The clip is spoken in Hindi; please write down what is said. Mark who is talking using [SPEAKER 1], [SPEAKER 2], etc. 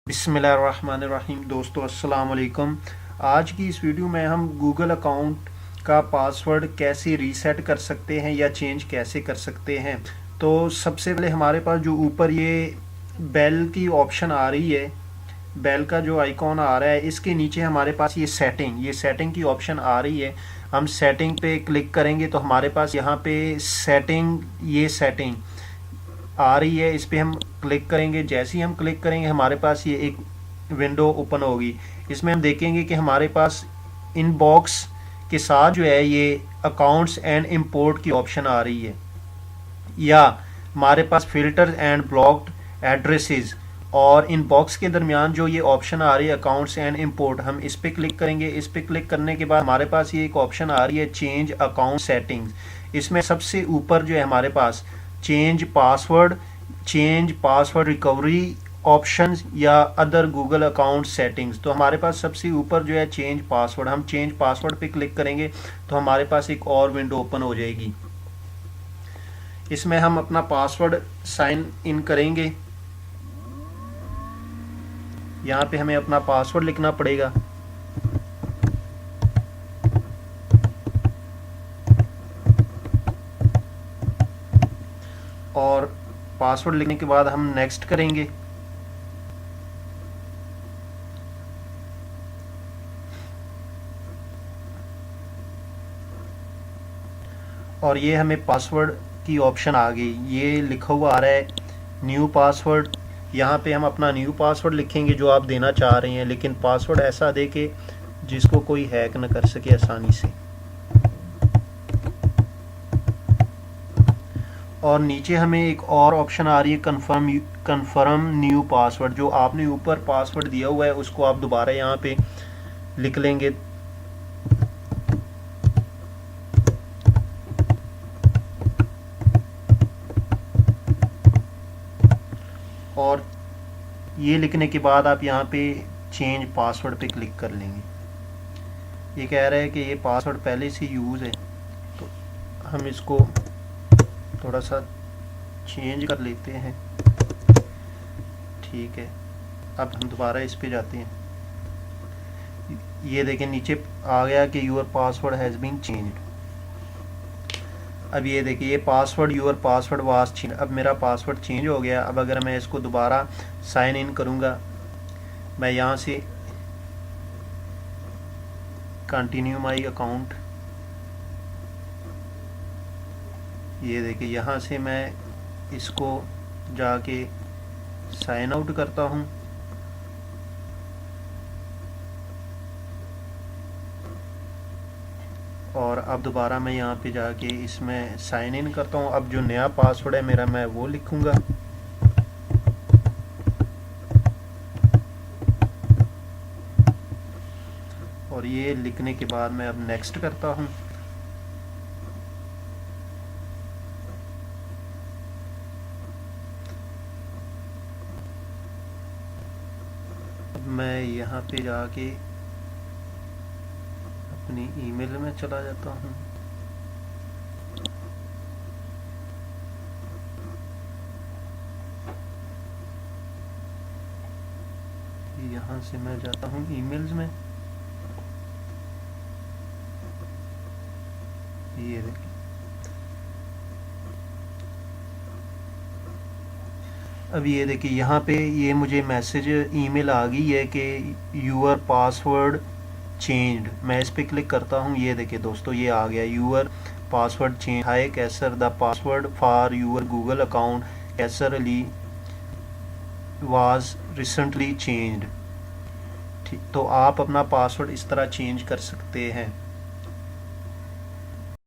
[SPEAKER 1] बिस्मिल्लाहिर्रहमानिर्रहीम। दोस्तों अस्सलाम वालेकुम। आज की इस वीडियो में हम गूगल अकाउंट का पासवर्ड कैसे रीसेट कर सकते हैं या चेंज कैसे कर सकते हैं। तो सबसे पहले हमारे पास जो ऊपर ये बेल की ऑप्शन आ रही है, बेल का जो आइकॉन आ रहा है, इसके नीचे हमारे पास ये सेटिंग की ऑप्शन आ रही है। हम सेटिंग पे क्लिक करेंगे तो हमारे पास यहाँ पे सेटिंग आ रही है। इस पे हम क्लिक करेंगे। जैसे ही हम क्लिक करेंगे हमारे पास ये एक विंडो ओपन होगी। इसमें हम देखेंगे कि हमारे पास इनबॉक्स के साथ जो है ये अकाउंट्स एंड इंपोर्ट की ऑप्शन आ रही है, या हमारे pass filter and blocked addresses और इनबॉक्स के दरमियान जो ये ऑप्शन आ रही है अकाउंट्स एंड इंपोर्ट, हम इस पे क्लिक करेंगे। इस पे क्लिक करने के बाद हमारे पास ये एक ऑप्शन आ रही है चेंज अकाउंट सेटिंग्स। इसमें सबसे ऊपर जो है हमारे पास चेंज पासवर्ड रिकवरी ऑप्शंस या अदर गूगल अकाउंट सेटिंग्स। तो हमारे पास सबसे ऊपर जो है चेंज पासवर्ड, हम चेंज पासवर्ड पे क्लिक करेंगे तो हमारे पास एक और विंडो ओपन हो जाएगी। इसमें हम अपना पासवर्ड साइन इन करेंगे। यहाँ पे हमें अपना पासवर्ड लिखना पड़ेगा। और पासवर्ड लिखने के बाद हम नेक्स्ट करेंगे। और ये हमें पासवर्ड की ऑप्शन आ गई। ये लिखा हुआ आ रहा है न्यू पासवर्ड। यहाँ पे हम अपना न्यू पासवर्ड लिखेंगे जो आप देना चाह रहे हैं, लेकिन पासवर्ड ऐसा दे के जिसको कोई हैक न कर सके आसानी से। और नीचे हमें एक और ऑप्शन आ रही है कन्फर्म न्यू पासवर्ड। जो आपने ऊपर पासवर्ड दिया हुआ है उसको आप दोबारा यहाँ पे लिख लेंगे। और ये लिखने के बाद आप यहाँ पे चेंज पासवर्ड पे क्लिक कर लेंगे। ये कह रहा है कि ये पासवर्ड पहले से यूज़ है, तो हम इसको थोड़ा सा चेंज कर लेते हैं। ठीक है, अब हम दोबारा इस पे जाते हैं। ये देखें नीचे आ गया कि your password has been changed. अब ये देखिए, ये password your password was change. अब मेरा पासवर्ड चेंज हो गया। अब अगर मैं इसको दोबारा साइन इन करूँगा, मैं यहाँ से कंटिन्यू माई अकाउंट, ये देखिए यहाँ से मैं इसको जाके साइन आउट करता हूँ। और अब दोबारा मैं यहाँ पे जाके इसमें साइन इन करता हूँ। अब जो नया पासवर्ड है मेरा, मैं वो लिखूँगा। और ये लिखने के बाद मैं अब नेक्स्ट करता हूँ। अब मैं यहाँ पे जाके अपनी ईमेल में चला जाता हूँ। यहाँ से मैं जाता हूँ ईमेल्स में। ये देखिए, अब ये देखिए यहाँ पे ये मुझे मैसेज ईमेल आ गई है कि यूर पासवर्ड चेंज्ड। मैं इस पे क्लिक करता हूँ। ये देखिए दोस्तों, ये आ गया your password change. Hi Qaiser, the password for your Google account Qaiser Ali was recently changed. ठीक, तो आप अपना पासवर्ड इस तरह चेंज कर सकते हैं।